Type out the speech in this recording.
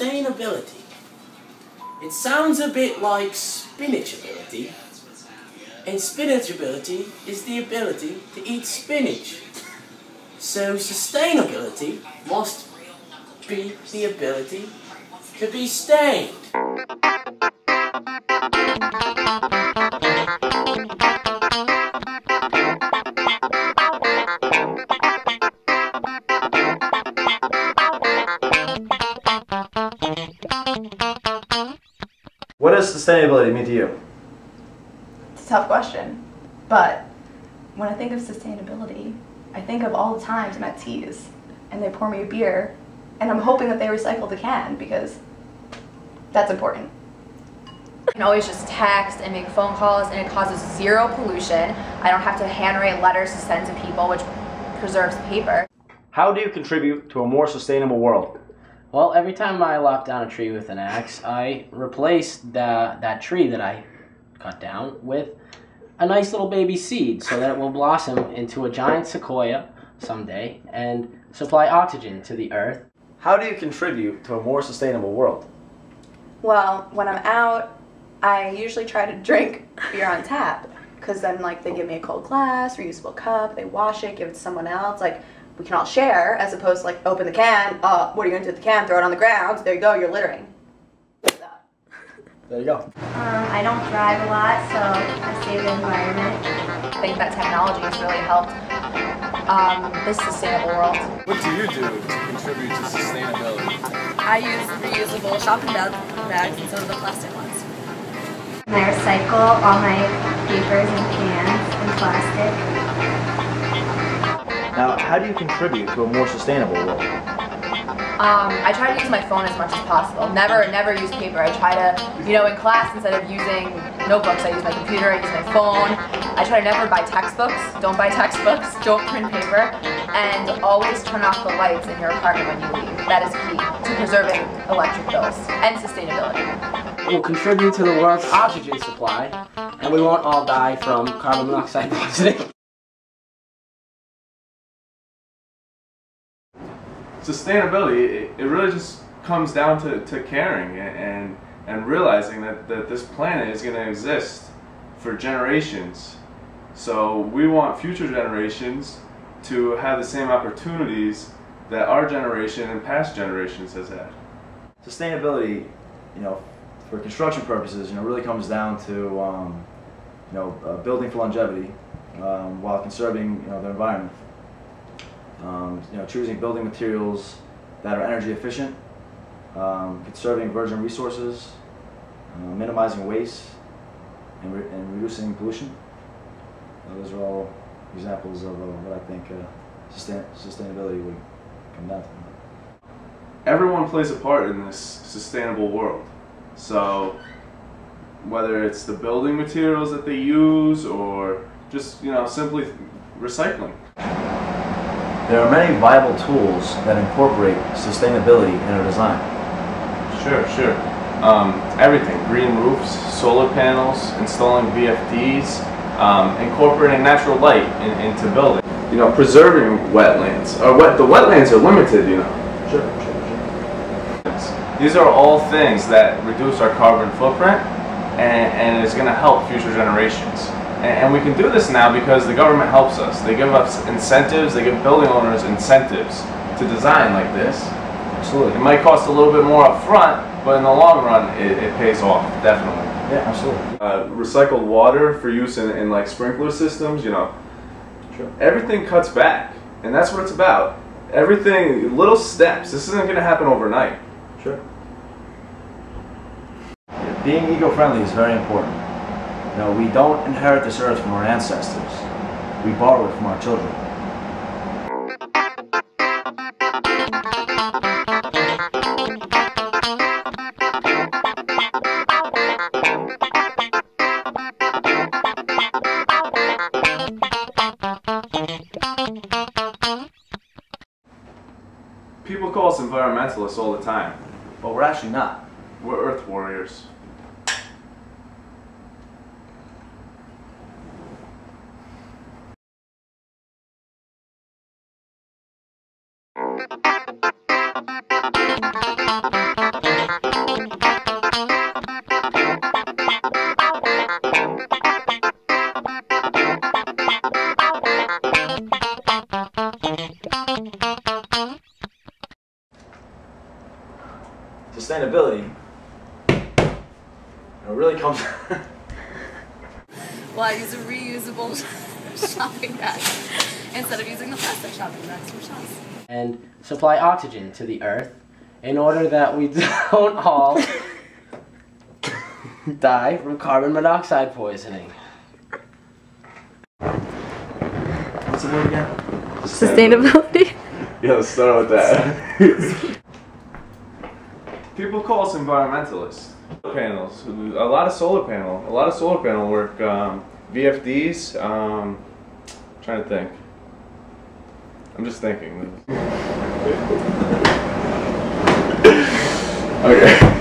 sustainability. It sounds a bit like spinachability, and spinachability is the ability to eat spinach. So sustainability must be the ability to be stained. What does sustainability mean to you? It's a tough question, but when I think of sustainability, I think of all the times I'm at Tees and they pour me a beer and I'm hoping that they recycle the can because that's important. I can always just text and make phone calls and it causes zero pollution. I don't have to handwrite letters to send to people, which preserves paper. How do you contribute to a more sustainable world? Well, every time I lop down a tree with an axe, I replace that tree that I cut down with a nice little baby seed so that it will blossom into a giant sequoia someday and supply oxygen to the earth. How do you contribute to a more sustainable world? Well, when I'm out, I usually try to drink beer on tap because then they give me a cold glass, reusable cup, they wash it, give it to someone else. We can all share, as opposed to open the can, what are you going to do with the can? Throw it on the ground. There you go, you're littering. There you go. I don't drive a lot, so I save the environment. I think that technology has really helped this sustainable world. What do you do to contribute to sustainability? I use reusable shopping bags instead of the plastic ones. I recycle all my papers and cans and plastic. Now, how do you contribute to a more sustainable world? I try to use my phone as much as possible. Never use paper. I try to, in class, instead of using notebooks, I use my computer, I use my phone. I try to never buy textbooks. Don't buy textbooks. Don't print paper. And always turn off the lights in your apartment when you leave. That is key to preserving electric bills and sustainability. We'll contribute to the world's oxygen supply, and we won't all die from carbon monoxide poisoning. Sustainability, it really just comes down to caring and realizing that this planet is going to exist for generations. So we want future generations to have the same opportunities that our generation and past generations has had. Sustainability, for construction purposes, really comes down to building for longevity while conserving the environment. Choosing building materials that are energy efficient, conserving virgin resources, minimizing waste, and reducing pollution. Those are all examples of what I think sustainability would come down to. Everyone plays a part in this sustainable world. So whether it's the building materials that they use or just simply recycling. There are many viable tools that incorporate sustainability in their design. Sure. Everything. Green roofs, solar panels, installing VFDs, incorporating natural light into building. Preserving wetlands. The wetlands are limited, Sure. These are all things that reduce our carbon footprint and is going to help future generations. And we can do this now because the government helps us. They give us incentives, they give building owners incentives to design like this. Absolutely. It might cost a little bit more up front, but in the long run, it pays off, definitely. Yeah, absolutely. Recycled water for use in sprinkler systems, Sure. Everything cuts back, and that's what it's about. Everything, little steps. This isn't going to happen overnight. Sure. Being eco-friendly is very important. We don't inherit this earth from our ancestors. We borrow it from our children. People call us environmentalists all the time. But we're actually not. We're Earth warriors. Sustainability, it really comes. Well, I use a reusable shopping bag instead of using the plastic shopping bags from shops. And supply oxygen to the earth in order that we don't all die from carbon monoxide poisoning. What's the word again? Sustainability. Yeah, let's start with that. People call us environmentalists. Panels, a lot of solar panel work. VFDs. Trying to think. I'm just thinking. Okay.